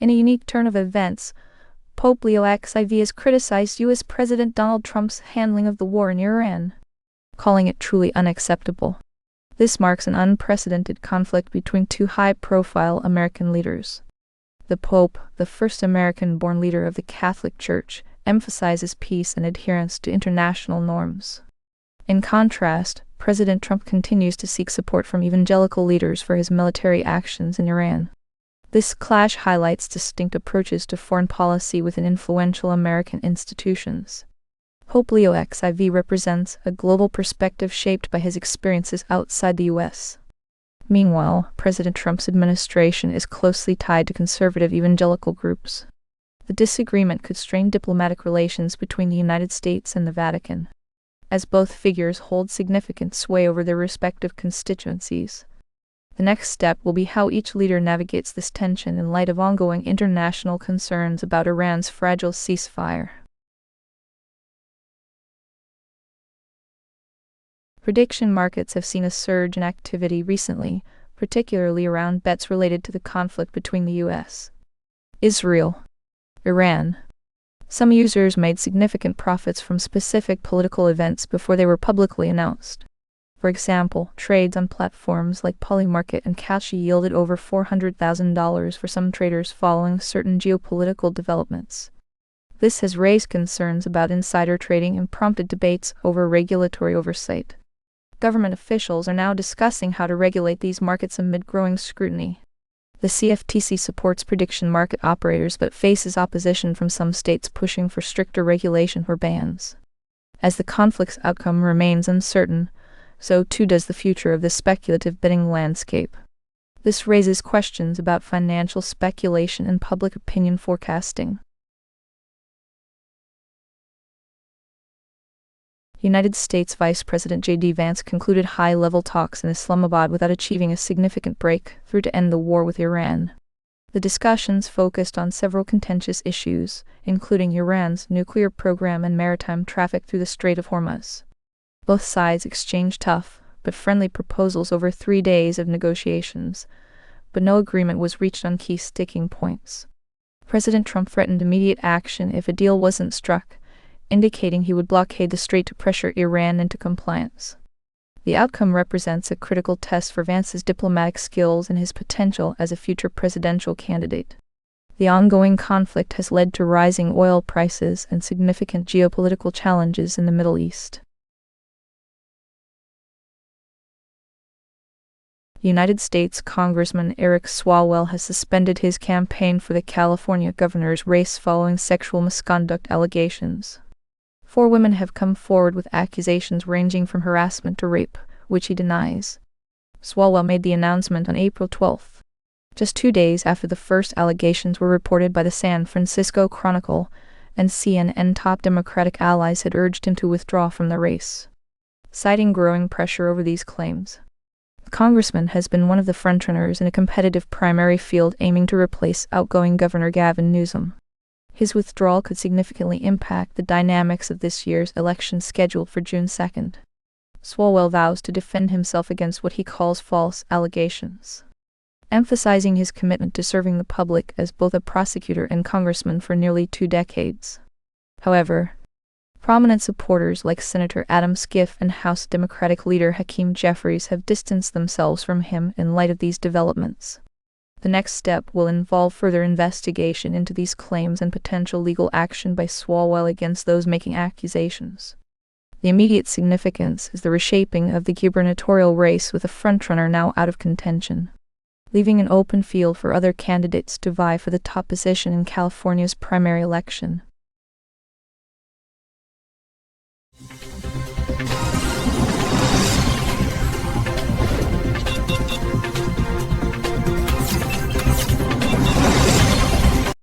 In a unique turn of events, Pope Leo XIV has criticized U.S. President Donald Trump's handling of the war in Iran, calling it truly unacceptable. This marks an unprecedented conflict between two high-profile American leaders. The Pope, the first American-born leader of the Catholic Church, emphasizes peace and adherence to international norms. In contrast, President Trump continues to seek support from evangelical leaders for his military actions in Iran. This clash highlights distinct approaches to foreign policy within influential American institutions. Pope Leo XIV represents a global perspective shaped by his experiences outside the U.S. Meanwhile, President Trump's administration is closely tied to conservative evangelical groups. The disagreement could strain diplomatic relations between the United States and the Vatican, as both figures hold significant sway over their respective constituencies. The next step will be how each leader navigates this tension in light of ongoing international concerns about Iran's fragile ceasefire. Prediction markets have seen a surge in activity recently, particularly around bets related to the conflict between the U.S., Israel, Iran. Some users made significant profits from specific political events before they were publicly announced. For example, trades on platforms like Polymarket and Kalshi yielded over $400,000 for some traders following certain geopolitical developments. This has raised concerns about insider trading and prompted debates over regulatory oversight. Government officials are now discussing how to regulate these markets amid growing scrutiny. The CFTC supports prediction market operators but faces opposition from some states pushing for stricter regulation or bans. As the conflict's outcome remains uncertain, so too does the future of the speculative betting landscape. This raises questions about financial speculation and public opinion forecasting. United States Vice President J.D. Vance concluded high-level talks in Islamabad without achieving a significant breakthrough to end the war with Iran. The discussions focused on several contentious issues, including Iran's nuclear program and maritime traffic through the Strait of Hormuz. Both sides exchanged tough, but friendly proposals over 3 days of negotiations, but no agreement was reached on key sticking points. President Trump threatened immediate action if a deal wasn't struck, indicating he would blockade the strait to pressure Iran into compliance. The outcome represents a critical test for Vance's diplomatic skills and his potential as a future presidential candidate. The ongoing conflict has led to rising oil prices and significant geopolitical challenges in the Middle East. United States Congressman Eric Swalwell has suspended his campaign for the California governor's race following sexual misconduct allegations. 4 women have come forward with accusations ranging from harassment to rape, which he denies. Swalwell made the announcement on April 12, just 2 days after the first allegations were reported by the San Francisco Chronicle, and CNN top Democratic allies had urged him to withdraw from the race, citing growing pressure over these claims. The congressman has been one of the frontrunners in a competitive primary field aiming to replace outgoing Governor Gavin Newsom. His withdrawal could significantly impact the dynamics of this year's election scheduled for June 2. Swalwell vows to defend himself against what he calls false allegations, emphasizing his commitment to serving the public as both a prosecutor and congressman for nearly 2 decades. However, prominent supporters like Senator Adam Schiff and House Democratic leader Hakeem Jeffries have distanced themselves from him in light of these developments. The next step will involve further investigation into these claims and potential legal action by Swalwell against those making accusations. The immediate significance is the reshaping of the gubernatorial race with a frontrunner now out of contention, leaving an open field for other candidates to vie for the top position in California's primary election.